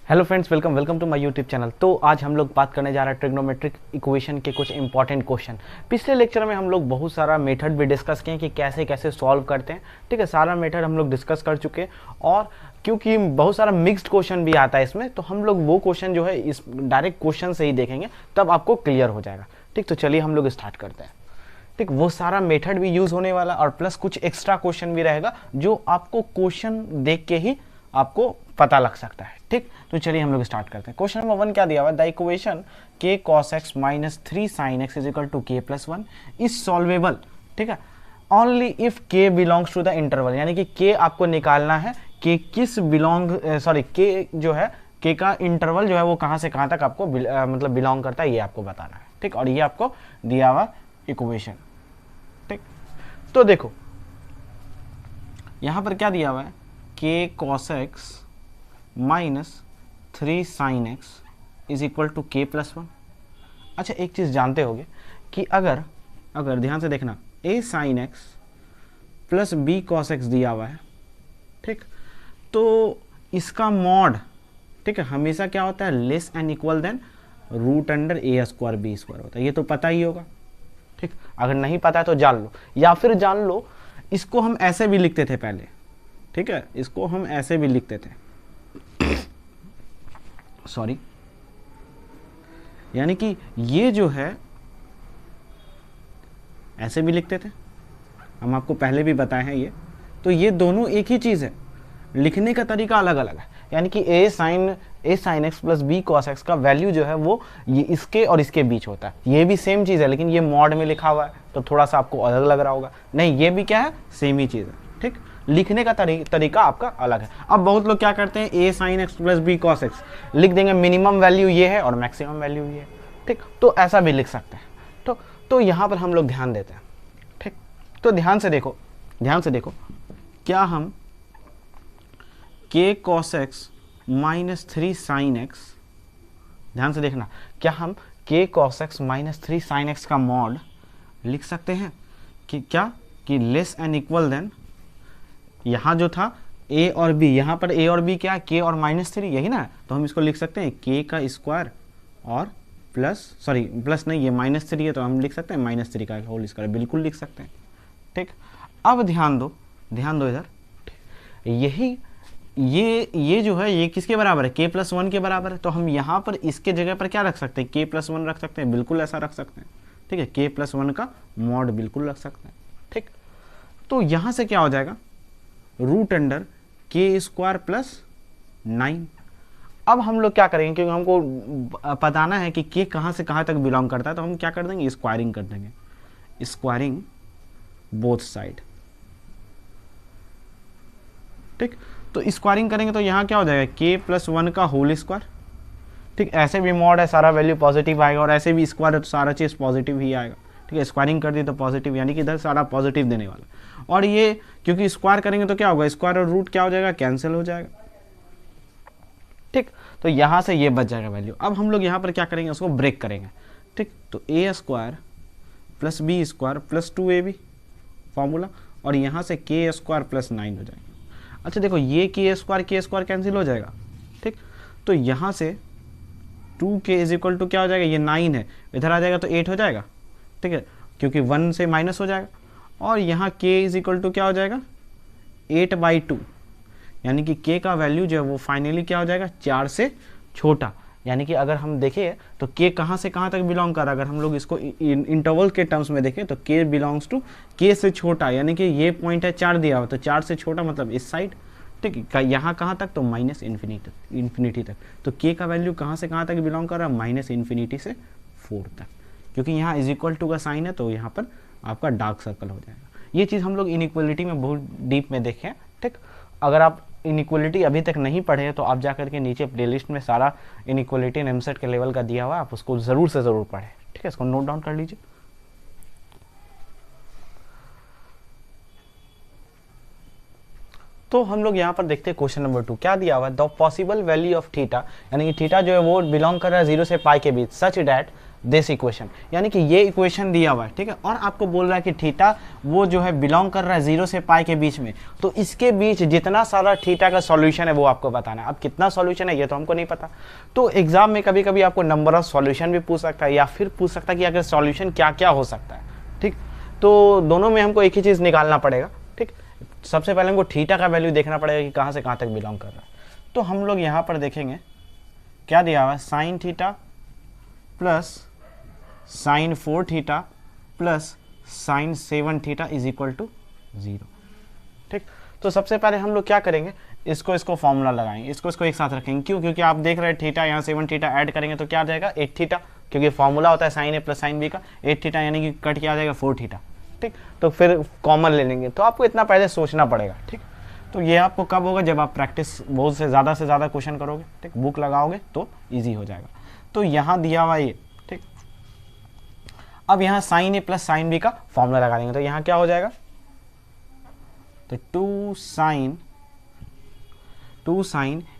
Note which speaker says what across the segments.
Speaker 1: Hello friends, welcome to my YouTube channel. तो आज हम लोग बात करने जा रहे हैं ट्रिग्नोमेट्रिक इक्वेशन के कुछ इंपॉर्टेंट क्वेश्चन। पिछले लेक्चर में हम लोग बहुत सारा मेथड भी डिस्कस किए कि कैसे कैसे सॉल्व करते हैं। ठीक है, सारा मेथड हम लोग डिस्कस कर चुके हैं। और क्योंकि बहुत सारा मिक्स्ड क्वेश्चन भी आता है इसमें, तो हम लोग वो क्वेश्चन जो है इस डायरेक्ट क्वेश्चन से ही देखेंगे, तब आपको क्लियर हो जाएगा। ठीक, तो चलिए हम लोग स्टार्ट करते हैं। ठीक, वो सारा मेथड भी यूज होने वाला और प्लस कुछ एक्स्ट्रा क्वेश्चन भी रहेगा जो आपको क्वेश्चन देख के ही आपको पता लग सकता है। ठीक, तो चलिए हम लोग स्टार्ट करते हैं। क्वेश्चन नंबर 1 क्या दिया हुआ है, the equation k cos x minus 3 sin x is equal to k plus 1 is solvable. ठीक है, only if k belongs to the interval, यानी कि k आपको निकालना है कि किस k जो है k का इंटरवल जो है वो कहां से कहां तक आपको मतलब बिलोंग करता है, ये आपको बताना है। ठीक, और ये आपको दिया हुआ इक्वेशन। ठीक, तो देखो यहां पर क्या दिया हुआ है, k cos x minus 3 sin x is equal to k plus 1। अच्छा, एक चीज़ जानते होगे कि अगर ध्यान से देखना, a sin x plus b cos x दिया हुआ है, ठीक, तो इसका मॉड, ठीक है, हमेशा क्या होता है, less and equal than root under a square b square होता है। ये तो पता ही होगा। ठीक, अगर नहीं पता है तो जान लो, या फिर जान लो इसको हम ऐसे भी लिखते थे पहले। ठीक है, इसको हम ऐसे भी लिखते थे, सॉरी, यानी कि ये जो है ऐसे भी लिखते थे, हम आपको पहले भी बताए हैं ये। तो ये दोनों एक ही चीज़ है, लिखने का तरीका अलग अलग है। यानी कि a sin x plus b cos x का वैल्यू जो है वो ये इसके और इसके बीच होता है। ये भी सेम चीज़ है, लेकिन ये मॉड में लिखा हुआ है तो थोड़ा सा आपको अलग लग रहा होगा। नहीं, ये भी क्या है, सेम ही चीज़ है। ठीक, लिखने का तरीका आपका अलग है। अब बहुत लोग क्या करते हैं, a sin x plus b cos x लिख देंगे, मिनिमम वैल्यू ये है और मैक्सिमम वैल्यू ये है। ठीक, तो ऐसा भी लिख सकते हैं। तो यहाँ पर हम लोग ध्यान देते हैं। ठीक, तो ध्यान से देखो क्या हम k cos x minus 3 sin x, ध्यान से देखना, क्या हम k cos x minus 3 sin x का मॉड लिख सकते हैं कि क्या, कि लेस एंड इक्वल देन, यहाँ जो था a और b, यहाँ पर a और b क्या है, k और माइनस 3, यही ना। तो हम इसको लिख सकते हैं k का स्क्वायर और प्लस नहीं, ये माइनस 3 है तो हम लिख सकते हैं माइनस 3 का होल स्क्वायर, बिल्कुल लिख सकते हैं। ठीक, अब ध्यान दो इधर, यही ये जो है ये किसके बराबर है, k प्लस 1 के बराबर है। तो हम यहाँ पर इसके जगह पर क्या रख सकते हैं, k प्लस 1 रख सकते हैं, बिल्कुल ऐसा रख सकते हैं। ठीक है, k प्लस 1 का मॉड बिल्कुल रख सकते हैं। ठीक, तो यहाँ से क्या हो जाएगा, root under k square plus 9। अब हम लोग क्या करेंगे, क्योंकि हमको बताना है कि k कहाँ से कहाँ तक बिलोंग करता है, तो हम क्या कर देंगे, स्क्वायरिंग कर देंगे, स्क्वायरिंग बोथ साइड। ठीक, तो स्क्वायरिंग करेंगे तो यहाँ क्या हो जाएगा, k प्लस 1 का होल स्क्वायर। ठीक, ऐसे भी मॉड है, सारा वैल्यू पॉजिटिव आएगा, और ऐसे भी स्क्वायर है तो सारा चीज़ पॉजिटिव ही आएगा। ठीक है, स्क्वायरिंग कर दी तो पॉजिटिव, यानी कि इधर सारा पॉजिटिव देने वाला। और ये क्योंकि स्क्वायर करेंगे तो क्या होगा, स्क्वायर और रूट क्या हो जाएगा, कैंसिल हो जाएगा। ठीक, तो यहाँ से ये बच जाएगा वैल्यू। अब हम लोग यहाँ पर क्या करेंगे, उसको ब्रेक करेंगे। ठीक, तो a square plus b square plus 2ab formula, और यहाँ से k स्क्वायर प्लस 9 हो जाएगा। अच्छा देखो, ये k स्क्वायर कैंसिल हो जाएगा। ठीक, तो यहाँ से 2k इज इक्वल टू क्या हो जाएगा, ये 9 है, इधर आ जाएगा तो 8 हो जाएगा। ठीक है, क्योंकि 1 से माइनस हो जाएगा, और यहाँ k इज इक्वल टू क्या हो जाएगा, 8/2, यानी कि k का वैल्यू जो है वो फाइनली क्या हो जाएगा, 4 से छोटा। यानी कि अगर हम देखें तो k कहाँ से कहाँ तक बिलोंग कर रहा है, अगर हम लोग इसको इंटरवल के टर्म्स में देखें तो k बिलोंग्स टू k से छोटा, यानी कि ये पॉइंट है 4 दिया हुआ, तो 4 से छोटा मतलब इस साइड। ठीक, यहाँ कहाँ तक, तो माइनस इन्फिनिटी तक। तो k का वैल्यू कहाँ से कहाँ तक बिलोंग कर रहा है, माइनस इन्फिनिटी से 4 तक, क्योंकि यहाँ इज इक्वल टू का साइन है, तो यहाँ पर आपका डार्क सर्कल हो जाएगा। ये चीज़ हम लोग इनइक्वलिटी में बहुत डीप में देखें। ठीक, अगर आप इनइक्वलिटी अभी तक नहीं पढ़े तो आप जाकर के नीचे प्लेलिस्ट में सारा इनइक्वलिटी एंड एमसेट के लेवल का दिया हुआ है, आप उसको ज़रूर से ज़रूर पढ़ें। ठीक है, इसको नोट डाउन कर लीजिए। तो हम लोग यहाँ पर देखते हैं क्वेश्चन नंबर 2 क्या दिया हुआ है, the possible value of theta, यानी कि थीटा जो है वो बिलोंग कर रहा है 0 से पाई के बीच, सच डैट दिस इक्वेशन, यानी कि ये इक्वेशन दिया हुआ है, ठीक है, और आपको बोल रहा है कि थीटा वो जो है बिलोंग कर रहा है 0 से पाई के बीच में, तो इसके बीच जितना सारा थीटा का सॉल्यूशन है वो आपको बताना है। अब कितना सॉल्यूशन है ये तो हमको नहीं पता, तो एग्जाम में कभी कभी आपको नंबर ऑफ सॉल्यूशन भी पूछ सकता है, या फिर पूछ सकता है कि अगर सॉल्यूशन क्या क्या हो सकता है, ठीक। तो दोनों में हमको एक ही चीज़ निकालना पड़ेगा, ठीक। सबसे पहले हमको थीटा का वैल्यू देखना पड़ेगा कि कहाँ से कहाँ तक बिलोंग कर रहा है। तो हम लोग यहाँ पर देखेंगे क्या दिया हुआ है, sine theta plus sine 4 theta plus sine 7 theta is equal to 0, ठीक। तो सबसे पहले हम लोग क्या करेंगे, इसको फॉर्मूला लगाएंगे, इसको एक साथ रखेंगे। क्यों? क्योंकि आप देख रहे हैं थीटा यहाँ 7 थीटा ऐड करेंगे तो क्या आ जाएगा 8 थीटा, क्योंकि फॉर्मूला होता है sign A plus sine B का। 8 थीटा यानी कि कट किया जाएगा 4 थीटा, ठीक। तो फिर कॉमन ले लेंगे, तो आपको इतना पहले सोचना पड़ेगा, ठीक। तो ये आपको कब होगा, जब आप प्रैक्टिस बहुत से ज़्यादा क्वेश्चन करोगे, ठीक, बुक लगाओगे तो ईजी हो जाएगा। तो यहाँ दिया हुआ ये, ठीक। अब यहाँ sine A plus sine B का फॉर्मूला लगा देंगे, तो यहाँ क्या हो जाएगा, तो 2 sine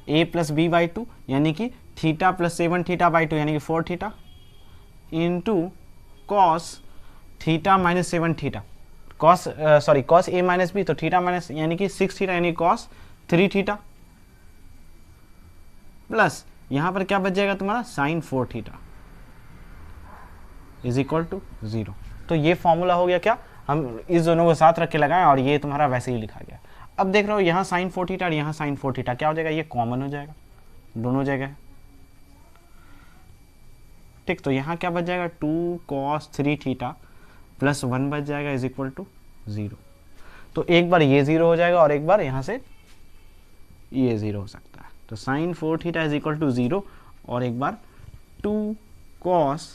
Speaker 1: A plus B by 2 यानी कि थीटा प्लस 7 थीटा बाई 2 यानी कि 4 theta into cos theta minus 7 theta, cos A minus B, तो थीटा माइनस यानी कि 6 थीटा यानी कॉस 3 थीटा प्लस यहाँ पर क्या बच जाएगा तुम्हारा sine 4 theta is equal to 0। तो ये फॉर्मूला हो गया क्या, हम इस दोनों को साथ रख के लगाएं और ये तुम्हारा वैसे ही लिखा गया। अब देख रहे हो यहाँ साइन 4 थीटा और यहाँ साइन 4 थीटा क्या हो जाएगा, ये कॉमन हो जाएगा दोनों जगह, ठीक। तो यहाँ क्या बच जाएगा 2 cos 3 थीटा प्लस 1 बच जाएगा इज इक्वल टू 0। तो एक बार ये 0 हो जाएगा और एक बार यहाँ से ये 0 हो सकता है। तो sine 4 theta is equal to 0 और एक बार 2 cos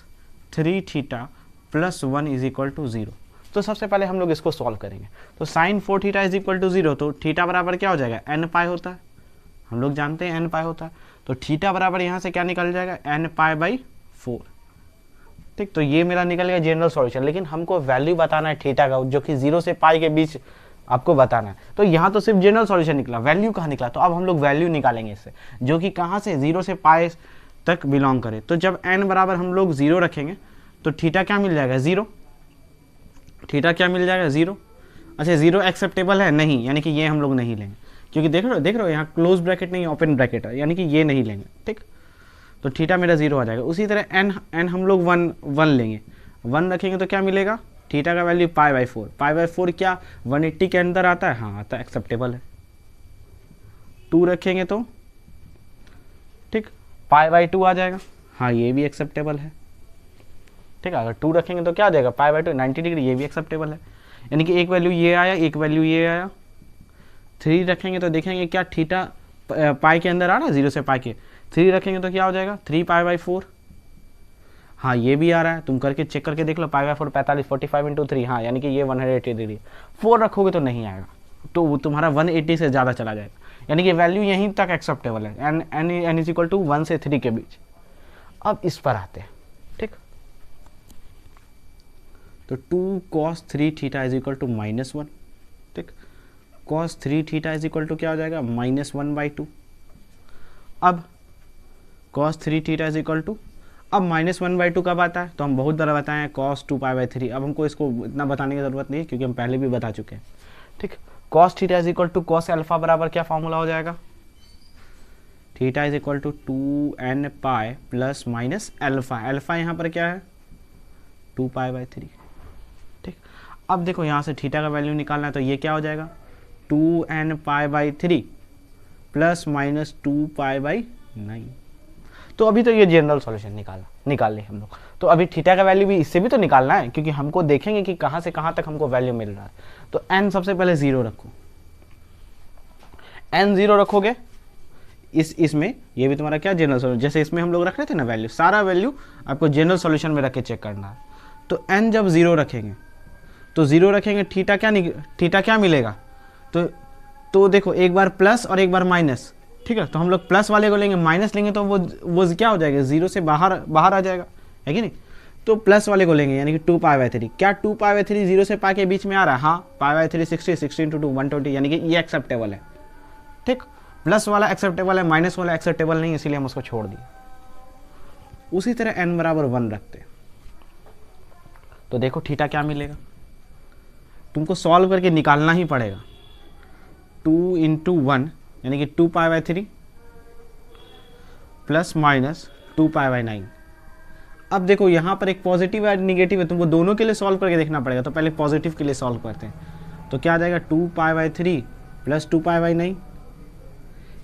Speaker 1: 3 theta plus 1 is equal to 0। तो सबसे पहले हम लोग इसको सॉल्व करेंगे। तो sine 4 theta is equal to 0, तो थीटा बराबर क्या हो जाएगा n पाई होता है, हम लोग जानते हैं n पाई होता है। तो थीटा बराबर यहाँ से क्या निकल जाएगा n पाई बाई 4, ठीक। तो ये मेरा निकल गया जनरल सॉल्यूशन, लेकिन हमको वैल्यू बताना है थीटा का जो कि 0 से पाई के बीच आपको बताना है। तो यहाँ तो सिर्फ जनरल सॉल्यूशन निकला, वैल्यू कहाँ निकला, तो अब हम लोग वैल्यू निकालेंगे इससे, जो कि कहाँ से 0 से पाई तक बिलोंग करे। तो जब n बराबर हम लोग 0 रखेंगे तो थीटा क्या मिल जाएगा 0, थीटा क्या मिल जाएगा 0। अच्छा 0 एक्सेप्टेबल है नहीं, यानी कि ये हम लोग नहीं लेंगे, क्योंकि देख रहे हो यहाँ क्लोज ब्रैकेट नहीं ओपन ब्रैकेट है, यानी कि ये नहीं लेंगे, ठीक। तो थीटा मेरा 0 आ जाएगा। उसी तरह n हम लोग 1 लेंगे, 1 रखेंगे तो क्या मिलेगा, थीटा का value pi by 4, pi by 4 क्या 180 के अंदर आता है, हाँ आता है, एक्सेप्टेबल है। 2 रखेंगे तो ठीक पाई बाई 2 आ जाएगा, हाँ ये भी एक्सेप्टेबल है, ठीक है। अगर 2 रखेंगे तो क्या आ जाएगा पाई बाई 2 90 डिग्री, ये भी एक्सेप्टेबल है। यानी कि एक वैल्यू ये आया, एक वैल्यू ये आया। 3 रखेंगे तो देखेंगे क्या थीटा पाई के अंदर आ रहा है 0 से पाई के, 3 रखेंगे तो क्या हो जाएगा 3 पाई बाई 4, हाँ ये भी आ रहा है, तुम करके चेक करके देख लो, पाई बाई 4 45 45 इंटू 3, हाँ यानी कि ये 180 डिग्री। 4 रखोगे तो नहीं आएगा, तो वो तुम्हारा 180 से ज़्यादा चला जाएगा, यानी कि वैल्यू यहीं तक एक्सेप्टेबल है, n इज इक्वल टू 1 से 3 के बीच। अब इस पर आते हैं, ठीक। तो 2 cos 3 theta is equal to -1, ठीक। cos 3 theta is equal to क्या हो जाएगा -1/2। अब cos 3 theta is equal to, अब -1/2 कब आता है, तो हम बहुत बार बताए हैं cos 2 पाई बाई 3। अब हमको इसको इतना बताने की ज़रूरत नहीं है क्योंकि हम पहले भी बता चुके हैं, ठीक। cos theta is equal to cos alpha बराबर क्या फॉर्मूला हो जाएगा, theta is equal to 2n pi plus minus alpha, alpha यहाँ पर क्या है 2 पाई बाई 3, ठीक। अब देखो यहाँ से थीटा का वैल्यू निकालना है, तो ये क्या हो जाएगा 2n pi by 3 plus minus 2 pi by 9। तो अभी तो ये जनरल सॉल्यूशन निकाल ले हम लोग। तो अभी थीटा का वैल्यू भी इससे भी तो निकालना है, क्योंकि हमको देखेंगे कि कहाँ से कहाँ तक हमको वैल्यू मिल रहा है। तो n सबसे पहले 0 रखो, n 0 रखोगे इसमें, ये भी तुम्हारा क्या जनरल सॉल्यूशन, जैसे इसमें हम लोग रख रहे थे ना वैल्यू, सारा वैल्यू आपको जनरल सॉल्यूशन में रख के चेक करना है। तो n जब 0 रखेंगे तो 0 रखेंगे, थीटा क्या मिलेगा, तो देखो एक बार प्लस और एक बार माइनस, ठीक है। तो हम लोग प्लस वाले को लेंगे, माइनस लेंगे तो वो क्या हो जाएगा 0 से बाहर आ जाएगा, है कि नहीं। तो प्लस वाले को लेंगे यानी कि 2 पाई बाई 3, क्या 2 पाई बाई 3 0 से पाई के बीच में आ रहा है, हाँ पाई बाई 3 60, 60 इंटू 2 120, यानी कि ये एक्सेप्टेबल है, ठीक। प्लस वाला एक्सेप्टेबल है, माइनस वाला एक्सेप्टेबल नहीं, इसीलिए हम उसको छोड़ दिए। उसी तरह n बराबर 1 रखते हैं, तो देखो थीटा क्या मिलेगा, तुमको सॉल्व करके निकालना ही पड़ेगा। 2 इंटू 1 यानी कि 2π/3 प्लस माइनस 2π/9। अब देखो यहाँ पर एक पॉजिटिव है निगेटिव है, तुमको दोनों के लिए सॉल्व करके देखना पड़ेगा। तो पहले पॉजिटिव के लिए सॉल्व करते हैं। तो क्या आ जाएगा 2π/3 प्लस 2π/9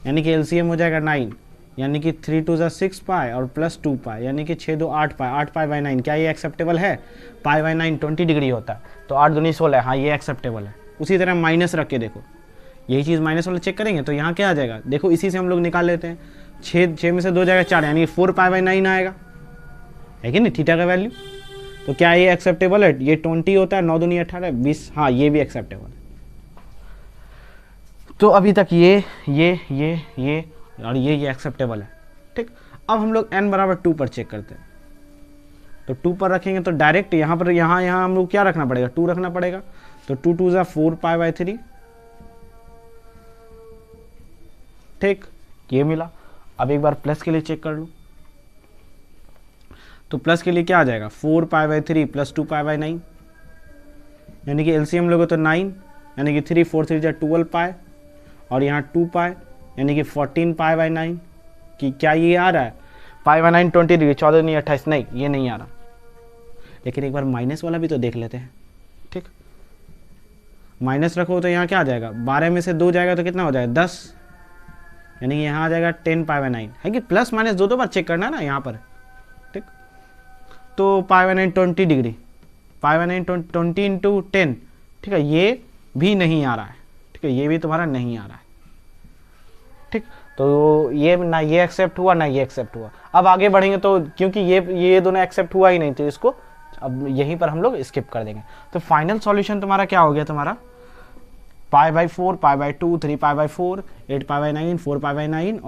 Speaker 1: यानी कि एलसीएम हो जाएगा 9, यानी कि 3 2 6 पाई और प्लस 2 पाई यानी कि 6 2 8 पाई, 8 पाई/9। क्या ये एक्सेप्टेबल है? पाई/9 20 डिग्री होता है, तो 8 दूनी 16 है, हाँ ये एक्सेप्टेबल है। उसी तरह माइनस रख के देखो, यही चीज़ माइनस वाला चेक करेंगे तो यहाँ क्या आ जाएगा, देखो इसी से हम लोग निकाल लेते हैं। 6 में से 2 जाएगा 4 यानी 4 पाई/9 आएगा, है कि नहीं थीटा का वैल्यू। तो क्या ये एक्सेप्टेबल है? ये 20 होता है, 9 दूनी 18 20, हाँ ये भी एक्सेप्टेबल है। तो अभी तक ये और ये एक्सेप्टेबल है, ठीक। अब हम लोग n बराबर 2 पर चेक करते हैं। तो 2 पर रखेंगे तो डायरेक्ट यहाँ पर यहाँ हम लोग क्या रखना पड़ेगा, 2 रखना पड़ेगा। तो 2 2 4 पाई/3, ठीक, ये मिला। अब एक बार प्लस के लिए चेक कर लो। तो प्लस के लिए क्या आ जाएगा, 4 पाई/3 प्लस 2 पाई/9 यानी कि एलसीएम लोगे तो 9 यानी कि 3 4 3 12 पाई और यहाँ 2 पाई यानी कि 14 पाई/9 कि क्या ये आ रहा है पाई/9 20 डिग्री, 14 नहीं 28, नहीं ये नहीं आ रहा। लेकिन एक बार माइनस वाला भी तो देख लेते हैं, ठीक। माइनस रखो तो यहाँ क्या आ जाएगा, 12 में से 2 जाएगा तो कितना हो जाएगा 10 यानी कि यहाँ आ जाएगा 10 पाई/9 है कि प्लस माइनस दो बार चेक करना है ना यहाँ पर, ठीक। तो पाई/9 20 डिग्री, पाई/9 20 इंटू 10, ठीक है, ये भी नहीं आ रहा है, ठीक है, ये भी तुम्हारा नहीं आ रहा है, ठीक। तो ये ना ये एक्सेप्ट हुआ ना ये एक्सेप्ट हुआ। अब आगे बढ़ेंगे तो क्योंकि ये दोनों एक्सेप्ट हुआ ही नहीं तो इसको अब यहीं पर हम लोग स्किप कर देंगे। तो फाइनल सॉल्यूशन तुम्हारा क्या हो गया, तुम्हारा π/4 π/2 3 π/4 8 π/9 4 π/9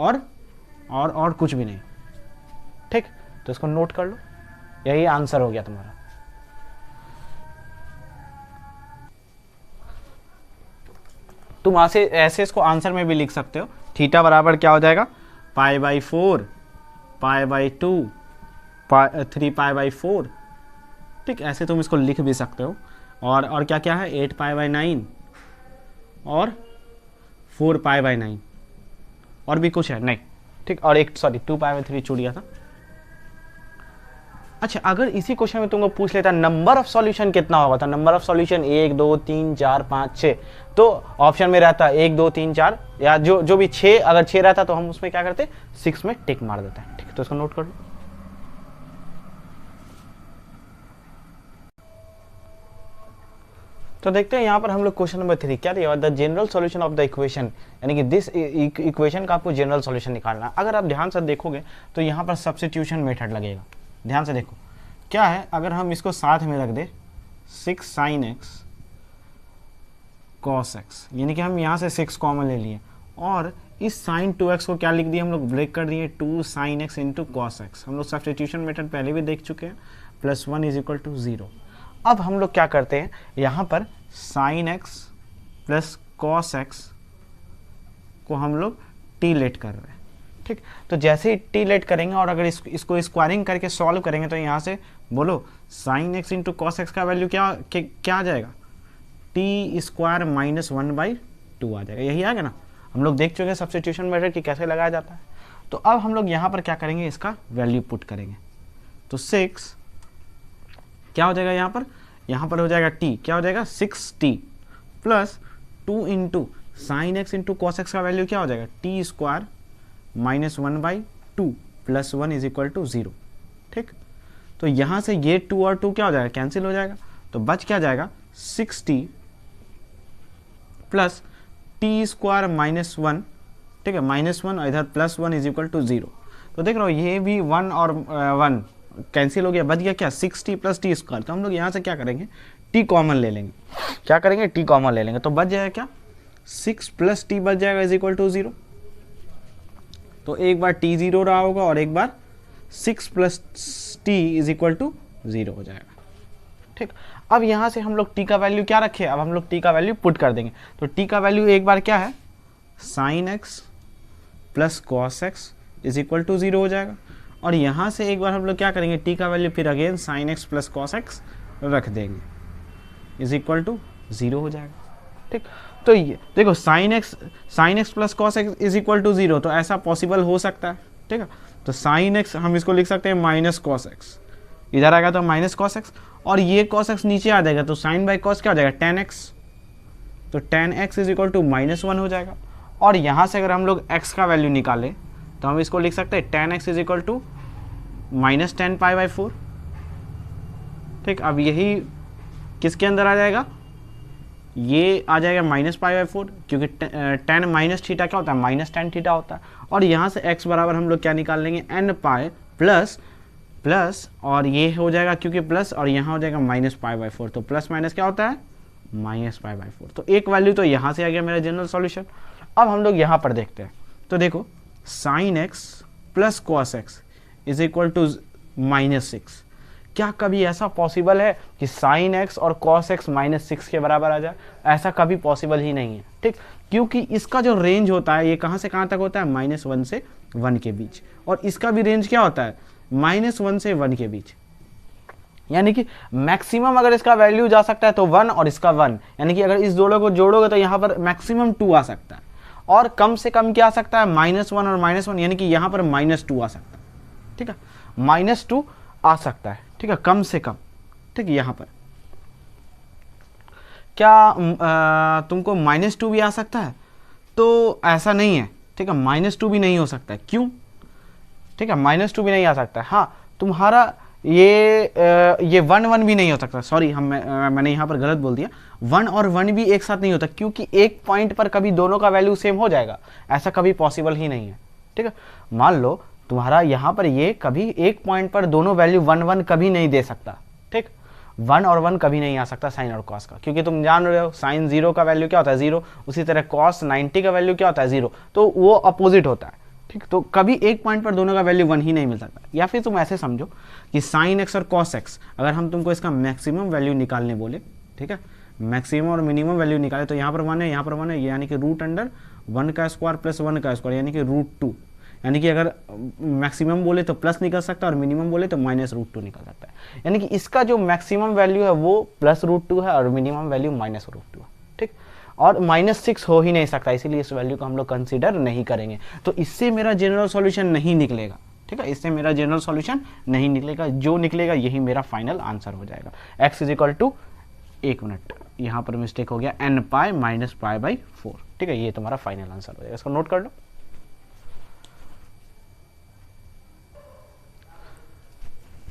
Speaker 1: और कुछ भी नहीं, ठीक। तो इसको नोट कर लो, यही आंसर हो गया तुम्हारा। तुम ऐसे इसको आंसर में भी लिख सकते हो। थीटा बराबर क्या हो जाएगा, π/4 π/2 3 π/4, ठीक। ऐसे तुम इसको लिख भी सकते हो। और क्या क्या है, 8 π/9 और 4 π/9 और भी कुछ है नहीं, ठीक। और एक 2 π/3 छूट गया था। अच्छा, अगर इसी क्वेश्चन में तुमको पूछ लेता नंबर ऑफ सॉल्यूशन कितना होगा, था नंबर ऑफ सॉल्यूशन 1 2 3 4 5 6, तो ऑप्शन में रहता 1 2 3 4 या जो भी 6, अगर 6 रहता तो हम उसमें क्या करते 6 में टिक मार देते हैं, ठीक। तो इसको नोट कर लो। तो देखते हैं यहाँ पर हम लोग क्वेश्चन नंबर 3 क्या दिया, the general solution of the equation, यानी कि दिस इक्वेशन का आपको जनरल सॉल्यूशन निकालना है। अगर आप ध्यान से देखोगे तो यहाँ पर सब्स्टिट्यूशन मेथड लगेगा। ध्यान से देखो क्या है, अगर हम इसको साथ में रख दे 6 sin x cos x, यानी कि हम यहाँ से 6 कॉमन ले लिए और इस sin 2x को क्या लिख दिए हम लोग, ब्रेक कर दिए 2 sin x into cos x। हम लोग सब्स्टिट्यूशन मेथड पहले भी देख चुके हैं, +1 = 0। अब हम लोग क्या करते हैं, यहाँ पर sin x plus cos x को हम लोग टी लेट कर रहे हैं, ठीक। तो जैसे ही टी लेट करेंगे और अगर इसको स्क्वायरिंग करके सॉल्व करेंगे तो यहाँ से बोलो sin x into cos x का वैल्यू क्या आ जाएगा, t² -1/2 आ जाएगा। यही आएगा ना, हम लोग देख चुके हैं सब्स्टिट्यूशन मेथड कि कैसे लगाया जाता है। तो अब हम लोग यहाँ पर क्या करेंगे, इसका वैल्यू पुट करेंगे। तो 6 क्या हो जाएगा, यहाँ पर हो जाएगा t, क्या हो जाएगा 6t plus 2 into sine x into cos x का वैल्यू क्या हो जाएगा, t² -1/2 प्लस 1 = 0, ठीक। तो यहाँ से ये 2 और 2 क्या हो जाएगा, कैंसिल हो जाएगा। तो बच क्या जाएगा 6t प्लस t² -1, ठीक है, -1 और इधर +1 = 0। तो देख रहे हो ये भी 1 और 1 कैंसिल हो गया, बच गया क्या 6t प्लस t²। तो हम लोग यहाँ से क्या करेंगे, t कॉमन ले लेंगे। क्या करेंगे, t कॉमन ले लेंगे, तो बच जाएगा क्या 6 प्लस t बच जाएगा = 0। तो एक बार t 0 रहा होगा और एक बार 6 प्लस t = 0 हो जाएगा, ठीक। अब यहाँ से हम लोग t का वैल्यू क्या रखे, अब हम लोग t का वैल्यू पुट कर देंगे। तो t का वैल्यू एक बार क्या है, sin x plus cos x = 0 हो जाएगा। और यहाँ से एक बार हम लोग क्या करेंगे, t का वैल्यू फिर again sin x plus cos x रख देंगे इज इक्वल टू 0 हो जाएगा। ठीक, तो ये देखो sine x plus cos x is equal to 0, तो ऐसा पॉसिबल हो सकता है। ठीक है, तो साइन एक्स हम इसको लिख सकते हैं माइनस कॉस एक्स, इधर आएगा तो माइनस कॉस एक्स, और ये कॉस एक्स नीचे आ जाएगा तो साइन बाई कॉस क्या हो जाएगा टेन एक्स, तो ten x is equal to -1 हो जाएगा। और यहाँ से अगर हम लोग x का वैल्यू निकालें तो हम इसको लिख सकते हैं ten x is equal to -10π/4। ठीक, अब यही किसके अंदर आ जाएगा, ये आ जाएगा -π/4, क्योंकि टेन माइनस थीटा क्या होता है -tan थीटा होता है। और यहाँ से x बराबर हम लोग क्या निकाल लेंगे n π प्लस और ये हो जाएगा क्योंकि प्लस, और यहाँ हो जाएगा -π/4, तो प्लस माइनस क्या होता है -π/4। तो एक वैल्यू तो यहाँ से आ गया मेरा जनरल सॉल्यूशन। अब हम लोग यहाँ पर देखते हैं, तो देखो sine x plus cos x is equal to -6। क्या कभी ऐसा पॉसिबल है कि साइन एक्स और कॉस एक्स -6 के बराबर आ जाए? ऐसा कभी पॉसिबल ही नहीं है। ठीक, क्योंकि इसका जो रेंज होता है ये कहाँ से कहाँ तक होता है, -1 से 1 के बीच, और इसका भी रेंज क्या होता है -1 से 1 के बीच। यानी कि मैक्सिमम अगर इसका वैल्यू जा सकता है तो 1 और इसका 1, यानी कि अगर इस दोनों को जोड़ोगे तो यहाँ पर मैक्सिमम 2 आ सकता है, और कम से कम क्या आ सकता है -1 और -1, यानी कि यहाँ पर -2 आ सकता है। ठीक है, -2 आ सकता है। ठीक है, कम से कम। ठीक है, यहाँ पर क्या तुमको -2 भी आ सकता है? तो ऐसा नहीं है। ठीक है, -2 भी नहीं हो सकता है। क्यों? ठीक है, -2 भी नहीं आ सकता है। हाँ, तुम्हारा ये 1 भी नहीं हो सकता, सॉरी मैंने यहाँ पर गलत बोल दिया, 1 और 1 भी एक साथ नहीं होता, क्योंकि एक पॉइंट पर कभी दोनों का वैल्यू सेम हो जाएगा, ऐसा कभी पॉसिबल ही नहीं है। ठीक है, मान लो तुम्हारा यहाँ पर ये कभी एक पॉइंट पर दोनों वैल्यू 1 कभी नहीं दे सकता। ठीक, 1 और 1 कभी नहीं आ सकता साइन और कॉस का, क्योंकि तुम जान रहे हो साइन 0 का वैल्यू क्या होता है 0, उसी तरह कॉस 90 का वैल्यू क्या होता है 0, तो वो अपोजिट होता है। ठीक, तो कभी एक पॉइंट पर दोनों का वैल्यू 1 ही नहीं मिल सकता। या फिर तुम ऐसे समझो कि साइन एक्स और कॉस एक्स, अगर हम तुमको इसका मैक्सिमम वैल्यू निकालने बोले, ठीक है, मैक्सिमम और मिनिमम वैल्यू निकाले, तो यहाँ पर 1 है, यहाँ पर 1 है, यानी कि √1 का स्क्वायर प्लस 1 का स्क्वायर, यानी कि √2, यानी कि अगर मैक्सिमम बोले तो प्लस निकल सकता है और मिनिमम बोले तो -√2 निकल सकता है। यानी कि इसका जो मैक्सिमम वैल्यू है वो +√2 है और मिनिमम वैल्यू -√2 है। ठीक, और -6 हो ही नहीं सकता, इसीलिए इस वैल्यू को हम लोग कंसीडर नहीं करेंगे। तो इससे मेरा जनरल सॉल्यूशन नहीं निकलेगा। ठीक है, इससे मेरा जनरल सॉल्यूशन नहीं निकलेगा, जो निकलेगा यही मेरा फाइनल आंसर हो जाएगा। x इज इक्वल टू, एक मिनट यहाँ पर मिस्टेक हो गया, n π - π/4। ठीक है, ये तुम्हारा फाइनल आंसर हो जाएगा, इसको नोट कर लो।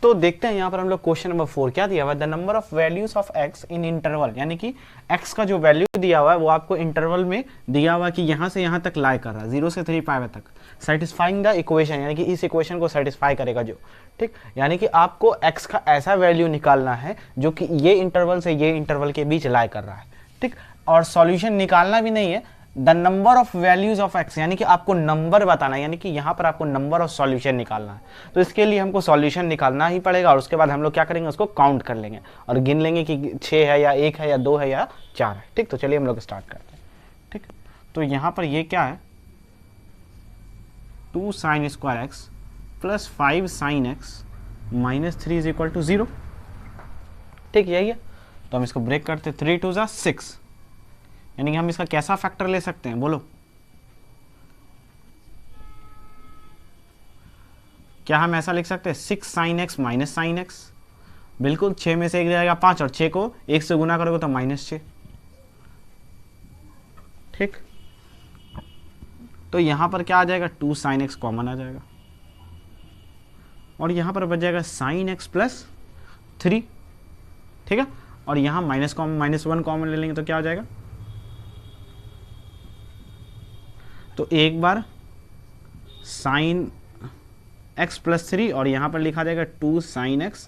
Speaker 1: तो देखते हैं यहाँ पर हम लोग क्वेश्चन नंबर 4 क्या दिया हुआ है, the number of values of x in interval, यानी कि x का जो वैल्यू दिया हुआ है वो आपको इंटरवल में दिया हुआ है कि यहाँ से यहाँ तक लाई कर रहा है 0 से 3π तक, सेटिस्फाइंग द इक्वेशन, यानी कि इस इक्वेशन को सेटिस्फाई करेगा जो। ठीक, यानी कि आपको x का ऐसा वैल्यू निकालना है जो कि ये इंटरवल से ये इंटरवल के बीच लाई कर रहा है। ठीक, और सॉल्यूशन निकालना भी नहीं है, the number of values of x, यानी कि आपको नंबर बताना है, यानी कि यहाँ पर आपको नंबर ऑफ सॉल्यूशन निकालना है। तो इसके लिए हमको सॉल्यूशन निकालना ही पड़ेगा, और उसके बाद हम लोग क्या करेंगे, उसको काउंट कर लेंगे और गिन लेंगे कि 6 है या 1 है या 2 है या 4 है। ठीक, तो चलिए हम लोग स्टार्ट करते हैं। ठीक, तो यहाँ पर ये क्या है, 2 sin square x plus 5 sin x -3 is equal to 0। ठीक, यही है। तो हम इसको ब्रेक करते, 3 2 = 6, यानी कि हम इसका कैसा फैक्टर ले सकते हैं बोलो, क्या हम ऐसा लिख सकते हैं 6 sin x - sin x? बिल्कुल, 6 में से 1 जाएगा 5, और 6 को 1 से गुना करोगे तो -6। ठीक, तो यहां पर क्या आ जाएगा, 2 sin x कॉमन आ जाएगा, और यहां पर बच जाएगा sin x प्लस 3। ठीक है, और यहां -1 कॉमन ले लेंगे तो क्या हो जाएगा, तो एक बार sin x प्लस 3, और यहाँ पर लिखा जाएगा 2 sin x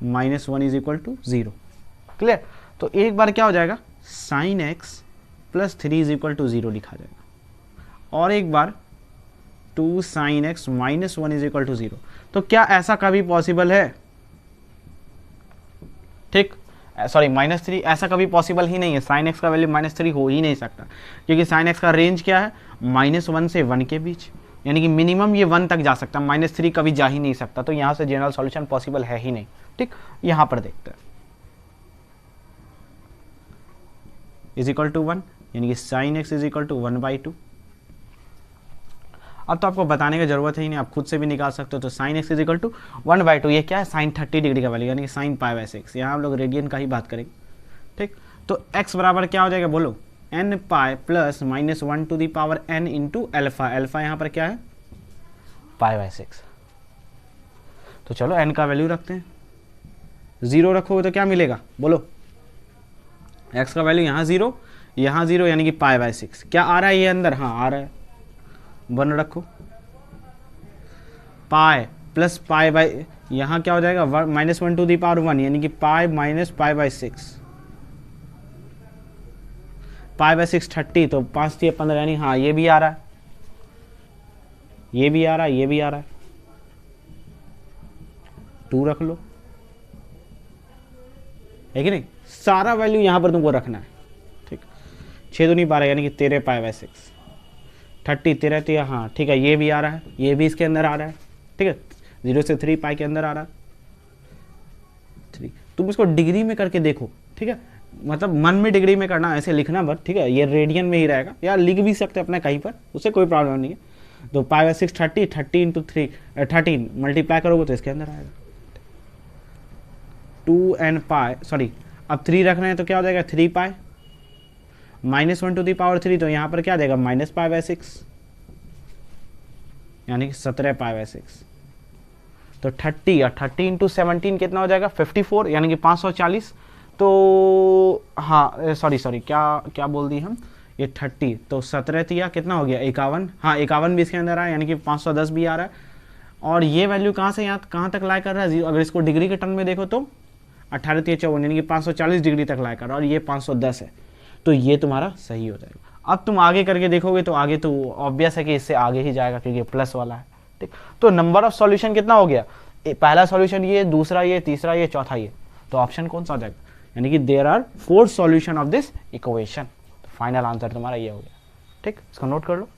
Speaker 1: -1 is equal to 0। Clear? तो एक बार क्या हो जाएगा, sin x plus 3 is equal to 0 लिखा जाएगा, और एक बार 2 sin x -1 is equal to 0। तो क्या ऐसा कभी पॉसिबल है? ठीक, सॉरी -3, ऐसा कभी पॉसिबल ही नहीं है। sin x का वैल्यू -3 हो ही नहीं सकता, क्योंकि sin x का रेंज क्या है, -1 से 1 के बीच, यानी कि मिनिमम ये 1 तक जा सकता है, -3 कभी जा ही नहीं सकता। तो यहाँ से जनरल सॉल्यूशन पॉसिबल है ही नहीं। ठीक, यहाँ पर देखते हैं। इज इक्वल टू 1, यानी कि sine x is equal to 1/2। अब तो आपको बताने की जरूरत है ही नहीं, आप खुद से भी निकाल सकते हो। तो sine x is equal to 1/2, ये क्या है, साइन 30 डिग्री का वैल्यू, यानी कि साइन π/6। यहाँ हम लोग रेडियन का ही बात करेंगे, ठीक। तो x बराबर क्या हो जाएगा बोलो, n pi plus -1 to the power n into alpha. Alpha यहाँ पर क्या है, π/6। तो चलो n का वैल्यू रखते हैं, 0 रखोगे तो क्या मिलेगा बोलो, x का वैल्यू यहाँ 0, यहाँ 0, यानी कि π/6। क्या आ रहा है ये अंदर, हाँ आ रहा है, 1 रखो। पाई प्लस पाई बाई, यहाँ क्या हो जाएगा, -1 टू दी पावर 1, यानी कि पाई माइनस π/6। π/6 30, तो 5 3 15, यानी हाँ ये भी आ रहा है, ये भी आ रहा है, ये भी आ रहा है, 2 रख लो, है कि नहीं। सारा वैल्यू यहाँ पर तुमको रखना है, ठीक। 6 तो नहीं पा रहा, यानी कि 13 π/6, 30 13 तो हाँ ठीक है, ये भी आ रहा है, ये भी इसके अंदर आ रहा है, ठीक है। 0 से 3 पाई के अंदर आ रहा है 3। तुम इसको डिग्री में करके देखो, ठीक है, मतलब मन में डिग्री में करना, ऐसे लिखना बट, ठीक है। ये रेडियन में ही रहेगा, या लिख भी सकते अपने कहीं पर, उससे कोई प्रॉब्लम नहीं है। तो π/6 30 इंटू 3 13 मल्टीप्लाई करोगे तो इसके अंदर आएगा 2n पाई, सॉरी अब 3 रखना है तो क्या हो जाएगा 3 पाई, -1 टू दी पावर 3, तो यहाँ पर क्या देगा -π/6, यानी कि 17 π/6। तो 30 और 30 इंटू 17 कितना हो जाएगा 54, यानी कि 540। तो हाँ सॉरी क्या बोल दी हम, ये 30, तो 17 तिया कितना हो गया 51, हाँ 51 भी इसके अंदर आया, यानी कि 510 भी आ रहा है। और ये वैल्यू कहाँ से यहाँ कहाँ तक लाई कर रहा है, अगर इसको डिग्री के टर्म में देखो तो 18 तिया 54, यानी कि 540 डिग्री तक लाई कर रहा है, और ये 510 है, तो ये तुम्हारा सही हो जाएगा। अब तुम आगे करके देखोगे तो आगे तो ऑब्वियस है कि इससे आगे ही जाएगा, क्योंकि प्लस वाला है, ठीक। तो नंबर ऑफ सॉल्यूशन कितना हो गया, पहला सॉल्यूशन ये, दूसरा ये, तीसरा ये, चौथा ये, तो ऑप्शन कौन सा हो जाएगा, यानी कि there are 4 solution of this equation. तो फाइनल आंसर तुम्हारा ये हो गया, ठीक। इसको नोट कर लो।